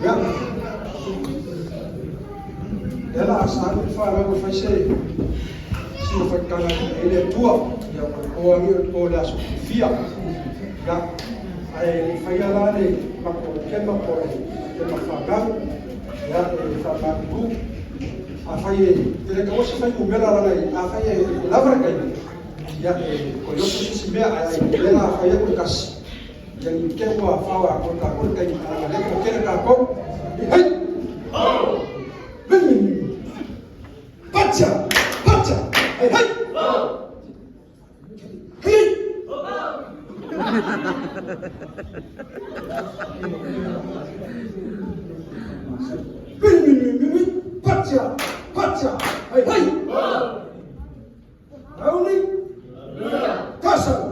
Ya. Ela asal fala ko faz sei. Se foi kana ele é tua, ya o amigo o la Sofia. Ya. Ai fai lá ne mako kema ko kema faga. Ya fa bangu. Afai ele que você faz o melhor lá aí. Afai lavra kai. Ya ko yo se me ai ela afai ko kas. Yang kewa fawa ko ka ko kai ana le ko kera ka ko. Hai. Pacha! Pacha! Hey! Hey! Hey! Pacha! Pacha! Hey! Hey! Nauni! Kasal!